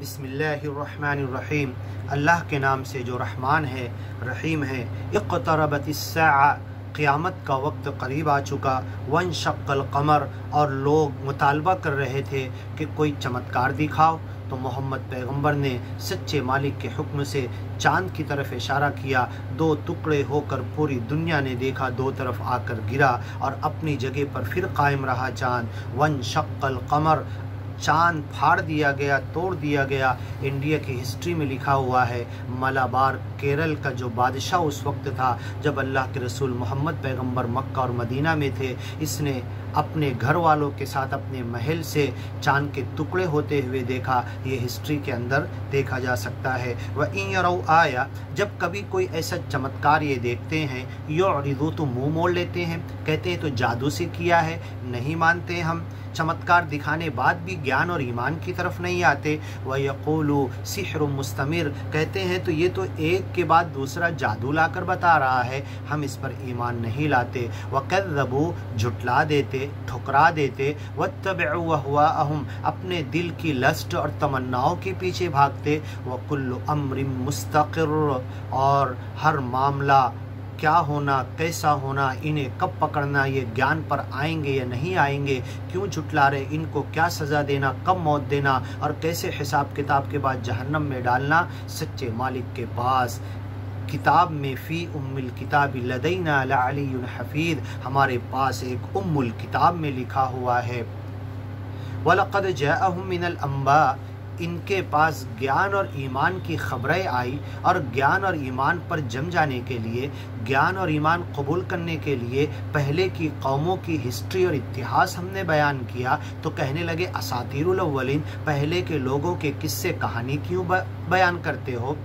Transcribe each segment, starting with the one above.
बिस्मिल्लाहिर्रहमानिर्रहीम। अल्लाह के नाम से जो रहमान है रहीम है। इक़्तरबतिस्साअ, क़यामत का वक्त करीब आ चुका। वंशक़्क़ल क़मर, और लोग मुतालबा कर रहे थे कि कोई चमत्कार दिखाओ। तो मोहम्मद पैगंबर ने सच्चे मालिक के हुक्म से चाँद की तरफ इशारा किया। दो टुकड़े होकर पूरी दुनिया ने देखा, दो तरफ आकर गिरा और अपनी जगह पर फिर कायम रहा चाँद। वंशक़्क़ल क़मर, चाँद फाड़ दिया गया, तोड़ दिया गया। इंडिया की हिस्ट्री में लिखा हुआ है, मलाबार केरल का जो बादशाह उस वक्त था जब अल्लाह के रसूल मोहम्मद पैगंबर मक्का और मदीना में थे, इसने अपने घर वालों के साथ अपने महल से चाँद के टुकड़े होते हुए देखा। ये हिस्ट्री के अंदर देखा जा सकता है। वह इन यरौ आया, जब कभी कोई ऐसा चमत्कार ये देखते हैं, युरिदू, तो मुँह मोड़ लेते हैं, कहते हैं तो जादू से किया है, नहीं मानते हम। चमत्कार दिखाने बाद भी ज्ञान और ईमान की तरफ नहीं आते। वह यक़ूलु सिहरुम मुस्तमिर, कहते हैं तो ये तो एक के बाद दूसरा जादू लाकर बता रहा है, हम इस पर ईमान नहीं लाते। वकज़्ज़बू, झुटला देते, ठुकरा देते। वत्तबअू अहवाअहुम, अपने दिल की लस्ट और तमन्नाओं के पीछे भागते। वकुल्लु अम्रिन मुस्तक़िर, और हर मामला क्या होना, कैसा होना, इन्हें कब पकड़ना, ये ज्ञान पर आएंगे या नहीं आएंगे, क्यों झुटला रहे, इनको क्या सज़ा देना, कब मौत देना और कैसे हिसाब किताब के बाद जहन्नम में डालना, सच्चे मालिक के पास किताब में फ़ी उम्मुल किताब लदैना लअलियुन हफ़ीज़, हमारे पास एक उम्मुल किताब में लिखा हुआ है। वलक़द जाअहुम मिनल अंबा, इनके पास ज्ञान और ईमान की खबरें आई, और ज्ञान और ईमान पर जम जाने के लिए, ज्ञान और ईमान कबूल करने के लिए पहले की कौमों की हिस्ट्री और इतिहास हमने बयान किया। तो कहने लगे असातीरुल अव्वलीन, पहले के लोगों के किस्से कहानी क्यों बयान करते हो।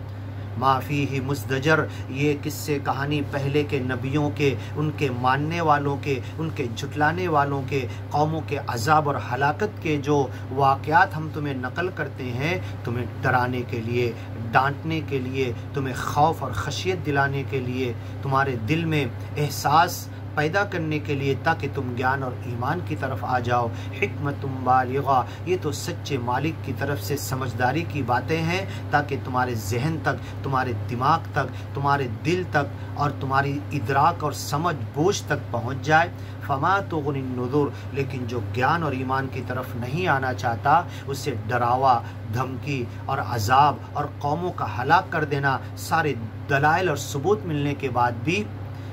माफ़ी ही मुज़दजर, ये किस्से कहानी पहले के नबियों के, उनके मानने वालों के, उनके झुटलाने वालों के, कौमों के अज़ाब और हलाकत के जो वाक़यात हम तुम्हें नकल करते हैं, तुम्हें डराने के लिए, डांटने के लिए, तुम्हें खौफ और खशियत दिलाने के लिए, तुम्हारे दिल में एहसास पैदा करने के लिए, ताकि तुम ज्ञान और ईमान की तरफ आ जाओ। हिकमतुम बालिगा, ये तो सच्चे मालिक की तरफ से समझदारी की बातें हैं, ताकि तुम्हारे जहन तक, तुम्हारे दिमाग तक, तुम्हारे दिल तक और तुम्हारी इदराक और समझ बूझ तक पहुँच जाए। फमा तुग़निन नुज़ुर, लेकिन जो ज्ञान और ईमान की तरफ नहीं आना चाहता, उसे डरावा, धमकी और अजाब और कौमों का हलाक कर देना, सारे दलाइल और सबूत मिलने के बाद भी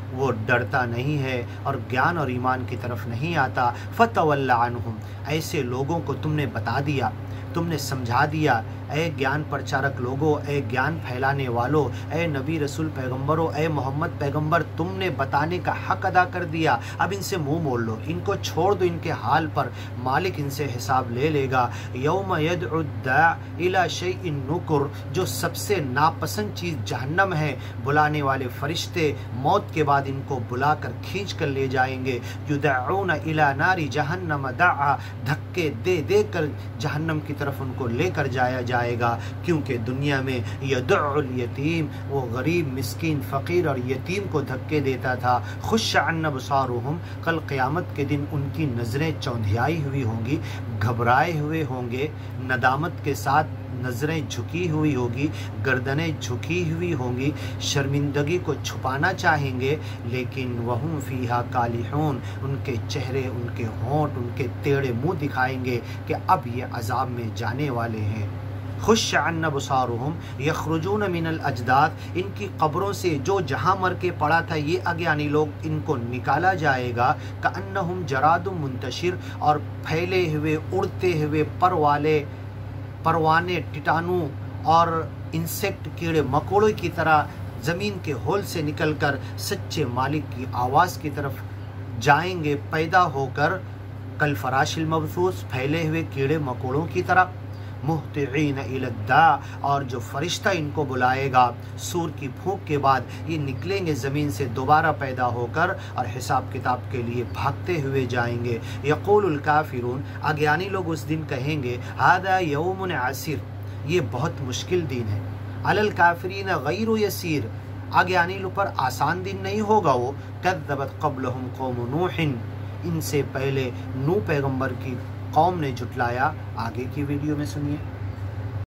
वो डरता नहीं है और ज्ञान और ईमान की तरफ नहीं आता। फ़तवल्ला अन्हुम, ऐसे लोगों को तुमने बता दिया, तुमने समझा दिया। ए ज्ञान प्रचारक लोगों, ए ज्ञान फैलाने वालों, ए नबी रसूल पैगम्बरों, ए मोहम्मद पैगम्बर, तुमने बताने का हक अदा कर दिया। अब इनसे मुंह मोड़ लो, इनको छोड़ दो इनके हाल पर, मालिक इनसे हिसाब ले लेगा। यौम यदउ दाई इला शैइन नुकुर, जो सबसे नापसंद चीज़ जहन्नम है, बुलाने वाले फरिश्ते मौत के बाद इनको बुलाकर खींच कर ले जाएंगे। युदऊन इला नारी जहन्नम दआ, धक्के दे दे कर जहन्नम की तरफ उनको लेकर जाया जाएगा, क्योंकि दुनिया में यदउल यतीम, वो गरीब, मिस्कीन, फ़कीर और यतीम को धक्के देता था। खुश अन अबसारुहुम, कल क़यामत के दिन उनकी नज़रें चौंधियाई हुई होंगी, घबराए हुए होंगे, नदामत के साथ नज़रें झुकी हुई होगी, गर्दनें झुकी हुई होंगी, शर्मिंदगी को छुपाना चाहेंगे, लेकिन वहुम फ़ीहा कालिहून, उनके चेहरे, उनके होंठ, उनके टेढ़े मुँह दिखाएंगे कि अब ये अज़ाब में जाने वाले हैं। खुश अन अबसारुहुम यखरुजून मिनल अजदाद, इनकी कब्रों से जो जहाँ मर के पड़ा था ये अज्ञानी लोग, इनको निकाला जाएगा। कअन्नहुम जरादुम मुंतशिर, और फैले हुए, उड़ते हुए परवाने, टिटानू और इंसेक्ट, कीड़े मकोड़ों की तरह ज़मीन के होल से निकलकर सच्चे मालिक की आवाज़ की तरफ जाएंगे, पैदा होकर कल फराशिल मबसूस, फैले हुए कीड़े मकोड़ों की तरह। मुहतिईन इलद्दा, और जो फरिश्ता इनको बुलाएगा सूर की फूंक के बाद, ये निकलेंगे ज़मीन से दोबारा पैदा होकर और हिसाब किताब के लिए भागते हुए जाएंगे। यक़ूलुल काफ़िरून, अज्ञानी लोग उस दिन कहेंगे, हादा यौमुन आसिर, ये बहुत मुश्किल दिन है। अलल काफ़िरीन गैरु यसीर, अज्ञानी लोग पर आसान दिन नहीं होगा वो। कज़्ज़बत क़ब्लहुम क़ौमु नूहिन, इनसे पहले नूह पैगम्बर की कौम ने झुटलाया। आगे की वीडियो में सुनिए।